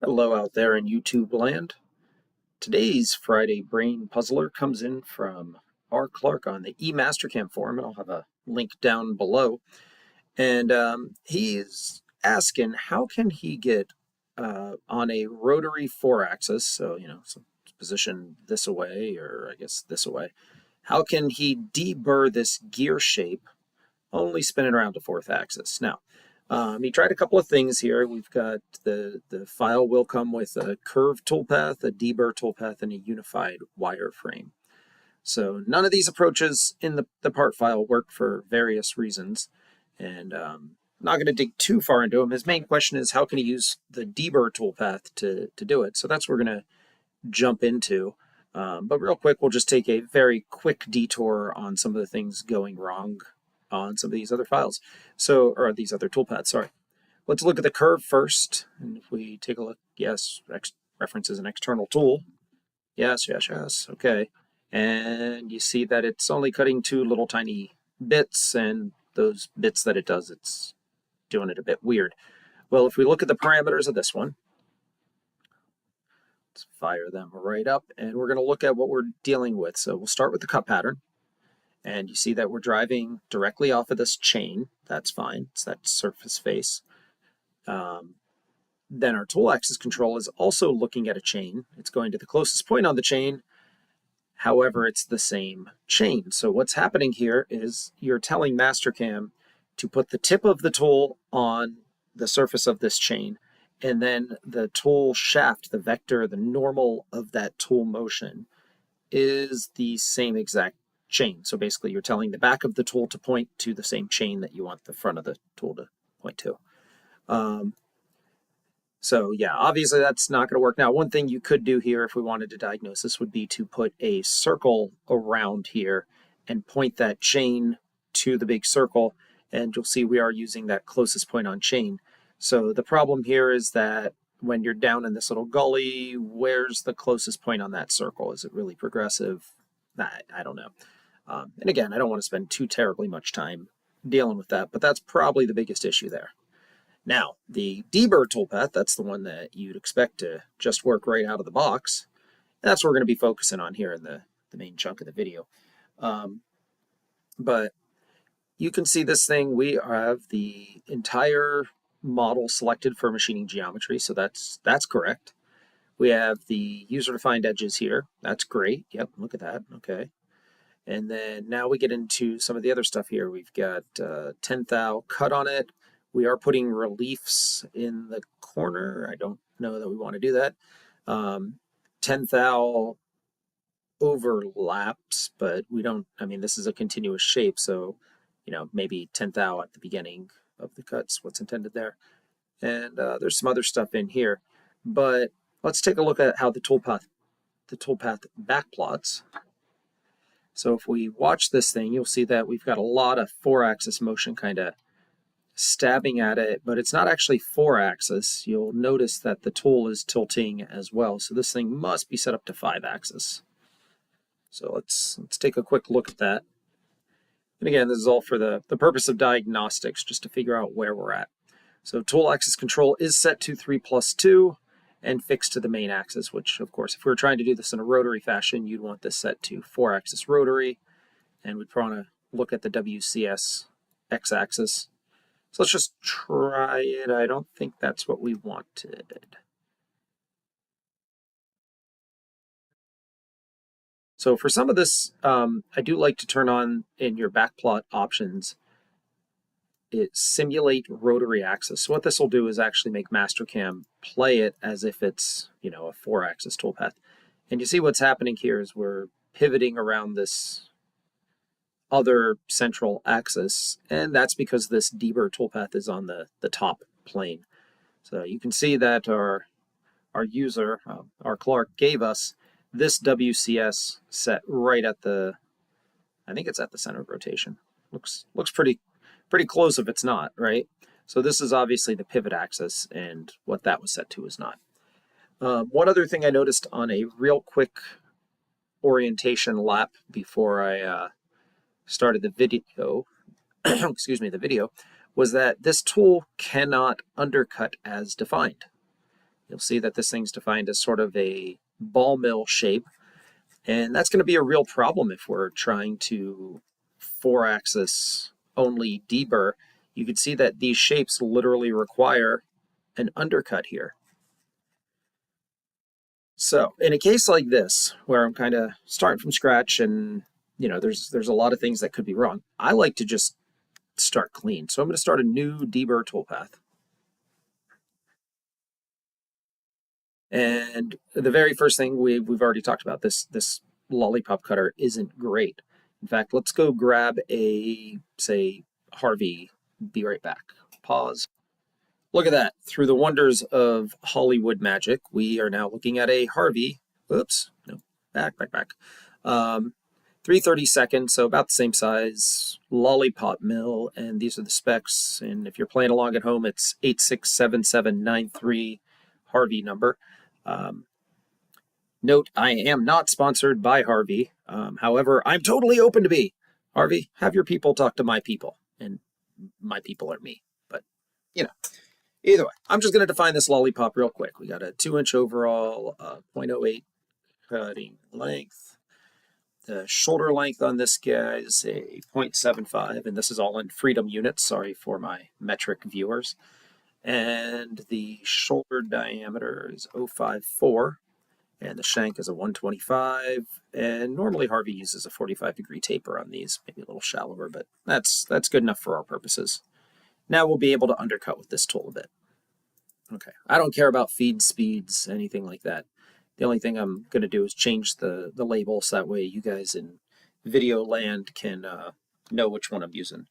Hello out there in YouTube land. Today's Friday Brain Puzzler comes in from R. Clark on the Mastercam forum, and I'll have a link down below. And he's asking how can he get on a rotary 4-axis, so position this away, or I guess this away, how can he deburr this gear shape only spinning around the 4th axis? Now, he tried a couple of things here. We've got the file will come with a curved toolpath, a deburr toolpath, and a unified wireframe. So none of these approaches in the part file work for various reasons. And I'm not going to dig too far into them. His main question is how can he use the deburr toolpath to do it? So that's what we're going to jump into. But real quick, we'll just take a very quick detour on some of the things going wrong on some of these other files. So, or these other toolpaths, sorry. Let's look at the curve first. And if we take a look, yes, references an external tool. Yes, yes, yes, okay. And you see that it's only cutting 2 little tiny bits, and those bits that it does, it's doing it a bit weird. Well, if we look at the parameters of this one, let's fire them right up, and we're going to look at what we're dealing with. So we'll start with the cut pattern. And you see that we're driving directly off of this chain. That's fine. It's that surface face. Then our tool axis control is also looking at a chain. It's going to the closest point on the chain. However, it's the same chain. So what's happening here is you're telling Mastercam to put the tip of the tool on the surface of this chain, and then the tool shaft, the vector, the normal of that tool motion is the same exact chain. So basically you're telling the back of the tool to point to the same chain that you want the front of the tool to point to. So yeah, obviously that's not going to work. Now, one thing you could do here if we wanted to diagnose this would be to put a circle around here and point that chain to the big circle, and you'll see we are using that closest point on chain. So the problem here is that when you're down in this little gully, where's the closest point on that circle? Is it really progressive? I don't know. And again, I don't want to spend too terribly much time dealing with that, but that's probably the biggest issue there. Now, the deburr toolpath, that's the one that you'd expect to just work right out of the box. And that's what we're going to be focusing on here in the main chunk of the video. But you can see this thing, we have the entire model selected for machining geometry, so that's correct. We have the user-defined edges here. That's great. Yep, look at that. Okay. And then now we get into some of the other stuff here. We've got 10 thou cut on it. We are putting reliefs in the corner. I don't know that we want to do that. 10 thou overlaps, but we don't, I mean, this is a continuous shape, so, maybe 10 thou at the beginning of the cuts, what's intended there. And there's some other stuff in here. But let's take a look at how the toolpath backplots. So if we watch this thing, you'll see that we've got a lot of 4-axis motion kind of stabbing at it, but it's not actually 4-axis. You'll notice that the tool is tilting as well. So this thing must be set up to 5-axis. So let's take a quick look at that. And again, this is all for the purpose of diagnostics, just to figure out where we're at. So tool axis control is set to 3+2 and fixed to the main axis, which of course, if we were trying to do this in a rotary fashion, you'd want this set to 4-axis rotary, and we'd want to look at the WCS x-axis. So let's just try it. I don't think that's what we wanted. So for some of this, I do like to turn on in your backplot options, it simulate rotary axis. So what this will do is actually make Mastercam play it as if it's, a 4-axis toolpath. And you see what's happening here is we're pivoting around this other central axis, and that's because this deburr toolpath is on the top plane. So you can see that our user, our Clark, gave us this WCS set right at the, I think it's at the center of rotation. Looks pretty close if it's not, right? So this is obviously the pivot axis, and what that was set to is not. One other thing I noticed on a real quick orientation lap before I started the video, excuse me, the video, was that this tool cannot undercut as defined. You'll see that this thing's defined as sort of a ball mill shape, and that's going to be a real problem if we're trying to 4-axis only deburr. You can see that these shapes literally require an undercut here. So in a case like this, where I'm kind of starting from scratch and there's a lot of things that could be wrong, I like to just start clean. So I'm going to start a new Deburr toolpath. And the very first thing we've already talked about, this lollipop cutter isn't great. In fact, let's go grab a, say, Harvey. Be right back. Pause. Look at that. Through the wonders of Hollywood magic, we are now looking at a Harvey. Oops. No. Back. 332nd, so about the same size, lollipop mill, and these are the specs. And if you're playing along at home, it's 867793 Harvey number. Note, I am not sponsored by Harvey. However, I'm totally open to be. Harvey, have your people talk to my people, and my people are me. But, either way, I'm just going to define this lollipop real quick. We got a 2-inch overall, 0.08 cutting length. The shoulder length on this guy is a 0.75, and this is all in freedom units. Sorry for my metric viewers. And the shoulder diameter is 0.54, and the shank is a 125. And normally Harvey uses a 45-degree taper on these, maybe a little shallower, but that's good enough for our purposes. Now we'll be able to undercut with this tool a bit. Okay, I don't care about feed speeds, anything like that. The only thing I'm going to do is change the label so that way you guys in video land can know which one I'm using.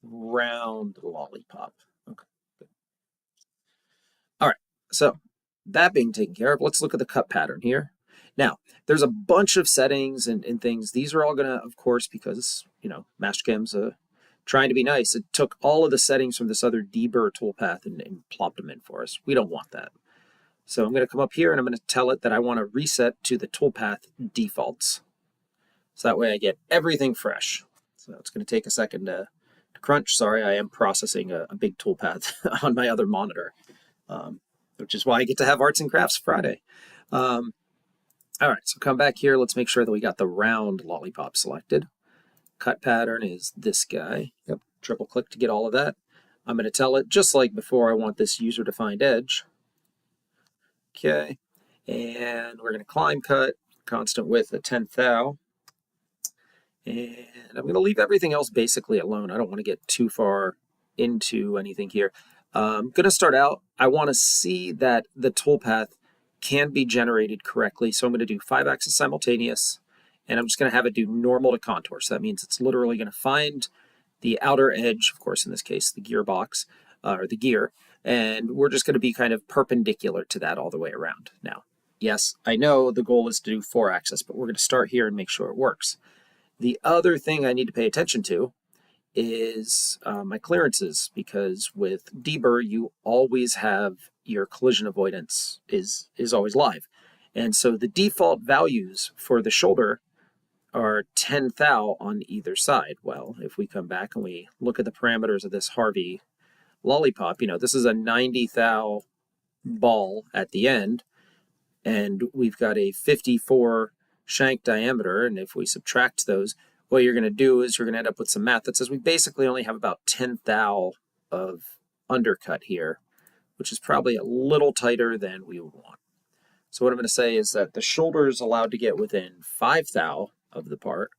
Round lollipop. Okay, good. All right, so that being taken care of, let's look at the cut pattern here. Now, there's a bunch of settings and things. These are all going to, of course, because, Mastercam's trying to be nice, it took all of the settings from this other Deburr toolpath and plopped them in for us. We don't want that. So I'm going to come up here and I'm going to tell it that I want to reset to the toolpath defaults. So that way I get everything fresh. So it's going to take a second to crunch. Sorry, I am processing a big toolpath on my other monitor, which is why I get to have Arts and Crafts Friday. All right, so come back here. Let's make sure that we got the round lollipop selected. Cut pattern is this guy. Yep, triple click to get all of that. I'm going to tell it, just like before, I want this user-defined edge. Okay, and we're going to climb cut, constant width at 10th thou. And I'm going to leave everything else basically alone. I don't want to get too far into anything here. I'm going to start out, I want to see that the toolpath can be generated correctly. So I'm going to do 5-axis simultaneous, and I'm just going to have it do normal to contour. So that means it's literally going to find the outer edge, of course, in this case, the gearbox, or the gear, and we're just going to be kind of perpendicular to that all the way around. Now, yes, I know the goal is to do 4-axis, but we're going to start here and make sure it works. The other thing I need to pay attention to is my clearances, because with Deburr, you always have your collision avoidance is always live. And so the default values for the shoulder are 10 thou on either side. Well, if we come back and we look at the parameters of this Harvey lollipop, this is a 90 thou ball at the end, and we've got a 54 shank diameter, and if we subtract those, what you're going to do is you're going to end up with some math that says we basically only have about 10 thou of undercut here, which is probably a little tighter than we would want. So what I'm going to say is that the shoulder is allowed to get within 5 thou of the part,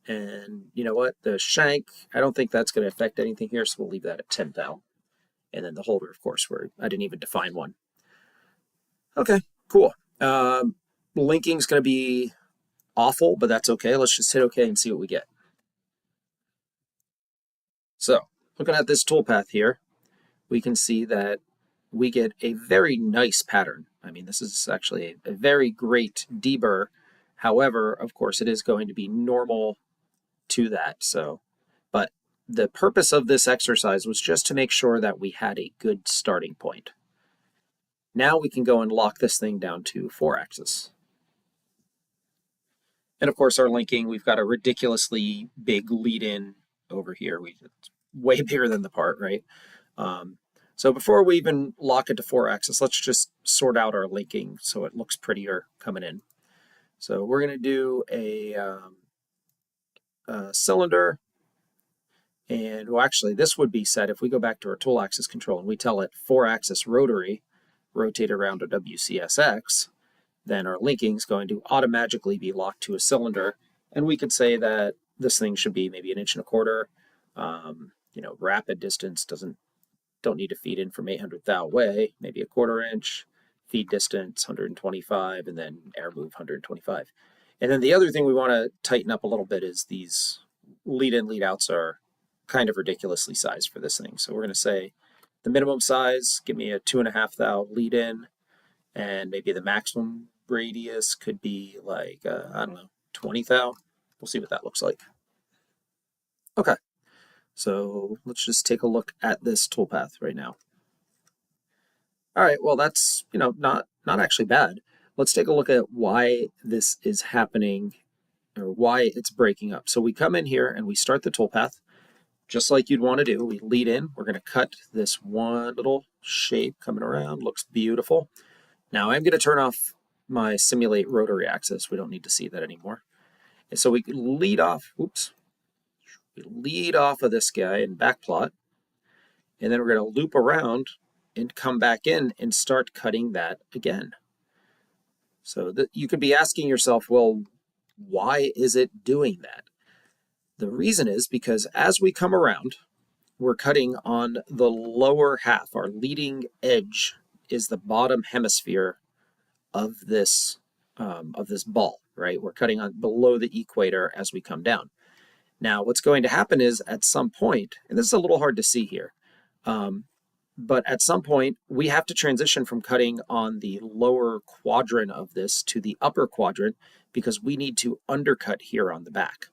and you know what, the shank, I don't think that's going to affect anything here, so we'll leave that at 10 thou. And then the holder, of course, where I didn't even define one. Okay, cool. Linking's going to be awful, but that's okay. Let's just hit OK and see what we get. So, looking at this toolpath here, we can see that we get a very nice pattern. I mean, this is actually a very great deburr. However, of course, it is going to be normal to that. So, but the purpose of this exercise was just to make sure that we had a good starting point. Now we can go and lock this thing down to 4-axis. And of course, our linking, we've got a ridiculously big lead-in over here. It's way bigger than the part, right? So before we even lock it to 4-axis, let's just sort out our linking so it looks prettier coming in. So we're going to do a cylinder. And well, actually, this would be set if we go back to our tool axis control and we tell it 4-axis rotary, rotate around a WCSX, then our linking is going to automatically be locked to a cylinder. And we could say that this thing should be maybe 1.25 inches. Rapid distance don't need to feed in from 800 thou away, maybe 1/4 inch, feed distance 125, and then air move 125. And then the other thing we want to tighten up a little bit is these lead in, lead outs are kind of ridiculously sized for this thing. So we're going to say the minimum size, give me a 2.5 thou lead in, and maybe the maximum radius could be like, 20 thou. We'll see what that looks like. Okay, so let's just take a look at this toolpath right now. All right, well, that's, not actually bad. Let's take a look at why this is happening or why it's breaking up. So we come in here and we start the toolpath just like you'd want to do. We lead in, we're going to cut this one little shape coming around, looks beautiful. Now I'm going to turn off my simulate rotary axis. We don't need to see that anymore. And so we lead off, we lead off of this guy in Backplot, and then we're going to loop around and come back in and start cutting that again. So that you could be asking yourself, well, why is it doing that? The reason is because as we come around, we're cutting on the lower half. Our leading edge is the bottom hemisphere of this ball, right? We're cutting on below the equator as we come down. Now, what's going to happen is at some point, and this is a little hard to see here, but at some point we have to transition from cutting on the lower quadrant of this to the upper quadrant because we need to undercut here on the back.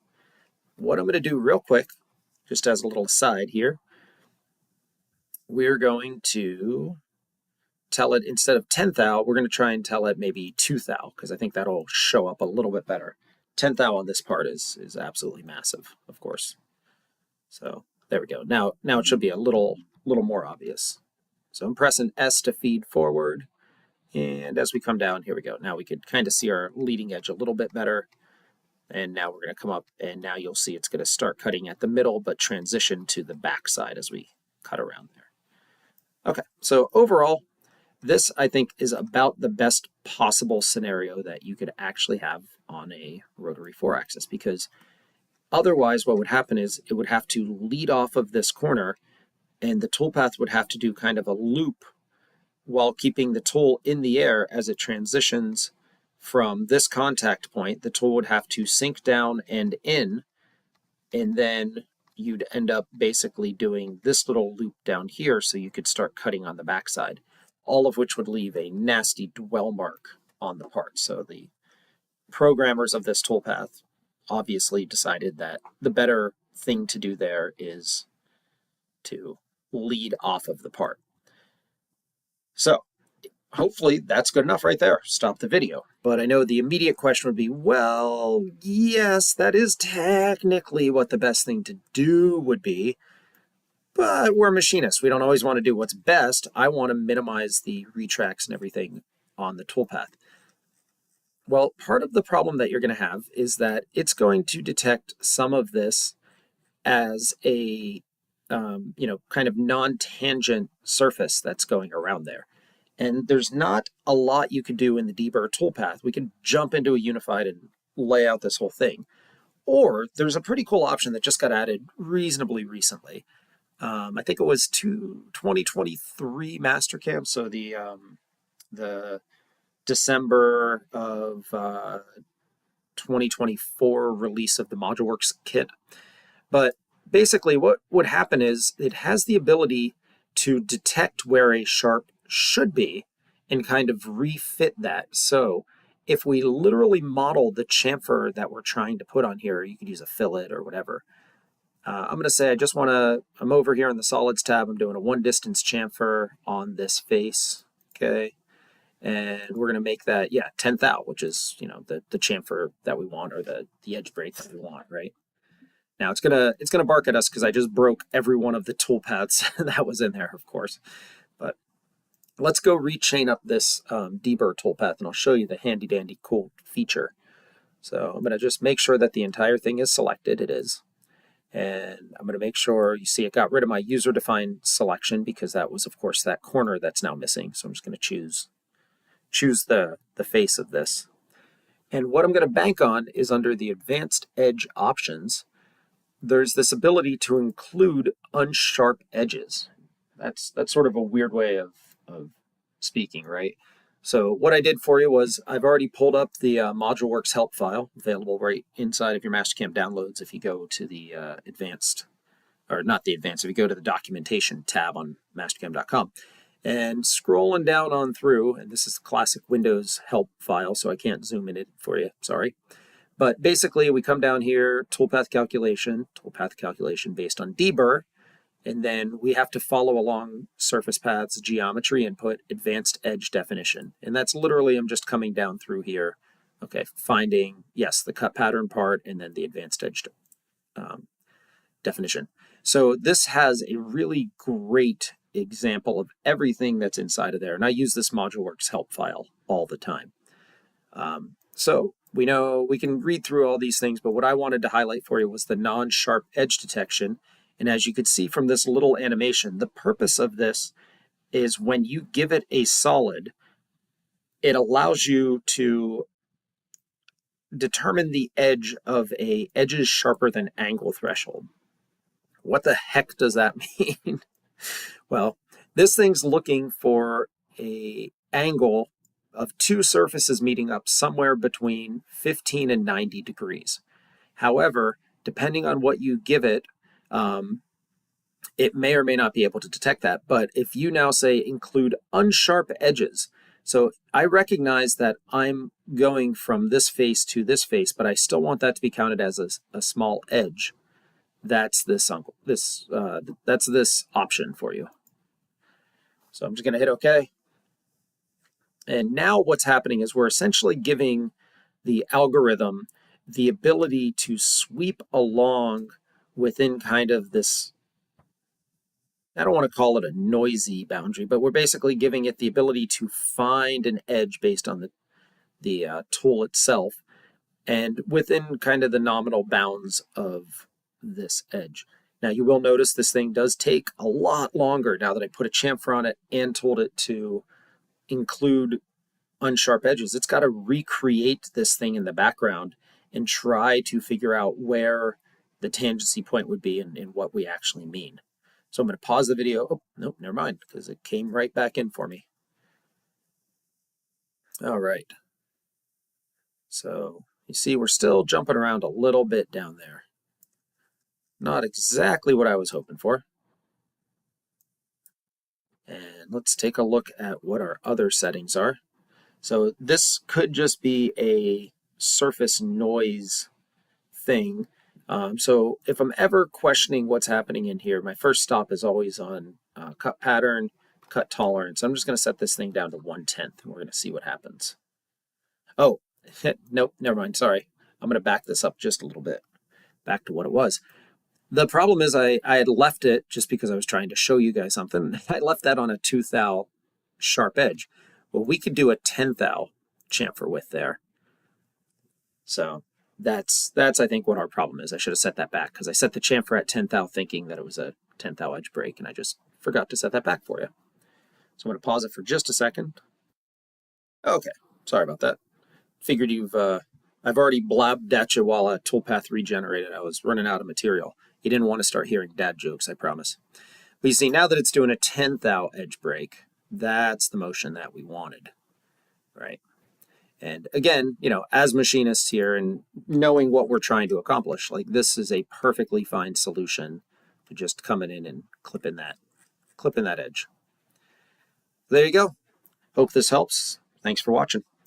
What I'm going to do real quick, just as a little aside here, we're going to tell it instead of 10 thou, we're going to try and tell it maybe 2 thou because I think that'll show up a little bit better. 10 thou on this part is absolutely massive, of course. So there we go. Now it should be a little more obvious. So I'm pressing S to feed forward, and as we come down, here we go. Now we could kind of see our leading edge a little bit better. And now we're going to come up, and now you'll see it's going to start cutting at the middle, but transition to the back side as we cut around there. Okay, so overall, this I think is about the best possible scenario that you could actually have on a rotary 4-axis, because otherwise what would happen is it would have to lead off of this corner, and the toolpath would have to do kind of a loop while keeping the tool in the air as it transitions from this contact point. The tool would have to sink down and in, and then you'd end up basically doing this little loop down here so you could start cutting on the backside, all of which would leave a nasty dwell mark on the part. So the programmers of this toolpath obviously decided that the better thing to do there is to lead off of the part. So hopefully that's good enough right there. Stop the video. But I know the immediate question would be, well, yes, that is technically what the best thing to do would be, but we're machinists. We don't always want to do what's best. I want to minimize the retracts and everything on the toolpath. Well, part of the problem that you're going to have is that it's going to detect some of this as a kind of non-tangent surface that's going around there. And there's not a lot you can do in the Deburr toolpath. We can jump into a unified and lay out this whole thing. Or there's a pretty cool option that just got added reasonably recently. I think it was 2023 Mastercam, so the December of 2024 release of the Moduleworks kit. But basically what would happen is it has the ability to detect where a sharp should be and kind of refit that. So if we literally model the chamfer that we're trying to put on here, you could use a fillet or whatever. I'm going to say I'm over here in the solids tab, I'm doing a 1 distance chamfer on this face, okay? And we're going to make that, 10 thou, which is, the chamfer that we want, or the edge break that we want, right? Now it's gonna bark at us because I just broke every one of the toolpaths that was in there, of course. But let's go rechain up this Deburr toolpath, and I'll show you the handy dandy cool feature. So I'm going to just make sure that the entire thing is selected. It is. And I'm going to make sure, you see it got rid of my user-defined selection because that was, of course, that corner that's now missing. So I'm just going to choose the face of this. And what I'm going to bank on is under the Advanced Edge options, there's this ability to include unsharp edges. That's sort of a weird way of speaking, right? So what I did for you was I've already pulled up the Moduleworks help file available right inside of your Mastercam downloads if you go to the advanced, or not the advanced, if you go to the documentation tab on mastercam.com. And scrolling down on through, and this is the classic Windows help file, so I can't zoom in it for you, sorry. But basically we come down here, toolpath calculation based on Deburr, and then we have to follow along surface paths, geometry, and put advanced edge definition. And that's literally, I'm just coming down through here, okay, finding, yes, the cut pattern part, and then the advanced edge definition. So this has a really great example of everything that's inside of there. And I use this Moduleworks help file all the time. So we know we can read through all these things, but what I wanted to highlight for you was the non-sharp edge detection. And as you could see from this little animation, the purpose of this is when you give it a solid, it allows you to determine the edge of a edges sharper than angle threshold. What the heck does that mean? Well, this thing's looking for an angle of two surfaces meeting up somewhere between 15 and 90 degrees. However, depending on what you give it, it may or may not be able to detect that. But if you now say include unsharp edges, so I recognize that I'm going from this face to this face, but I still want that to be counted as a small edge. That's this that's this option for you. So I'm just going to hit OK. And now what's happening is we're essentially giving the algorithm the ability to sweep along within kind of this, I don't want to call it a noisy boundary, but we're basically giving it the ability to find an edge based on the tool itself and within kind of the nominal bounds of this edge. Now you will notice this thing does take a lot longer now that I put a chamfer on it and told it to include unsharp edges. It's got to recreate this thing in the background and try to figure out where the tangency point would be and what we actually mean. So I'm going to pause the video. Oh, nope, never mind, because it came right back in for me. All right. So you see we're still jumping around a little bit down there. Not exactly what I was hoping for. And let's take a look at what our other settings are. So this could just be a surface noise thing. So if I'm ever questioning what's happening in here, my first stop is always on cut pattern, cut tolerance. I'm just going to set this thing down to 1/10 and we're going to see what happens. Oh, nope, never mind. Sorry. I'm going to back this up just a little bit. Back to what it was. The problem is I had left it just because I was trying to show you guys something. I left that on a 2 thou sharp edge. Well, we could do a 10 thou chamfer width there. So that's I think what our problem is. I should have set that back because I set the chamfer at 10 thou thinking that it was a 10 thou edge break, and I just forgot to set that back for you. So I'm going to pause it for just a second. Okay, sorry about that. Figured I've already blabbed at you while a toolpath regenerated. I was running out of material. You didn't want to start hearing dad jokes, I promise. But you see, now that it's doing a 10 thou edge break, that's the motion that we wanted, right? And again, you know, as machinists here and knowing what we're trying to accomplish, like this is a perfectly fine solution to just coming in and clipping that edge. There you go. Hope this helps. Thanks for watching.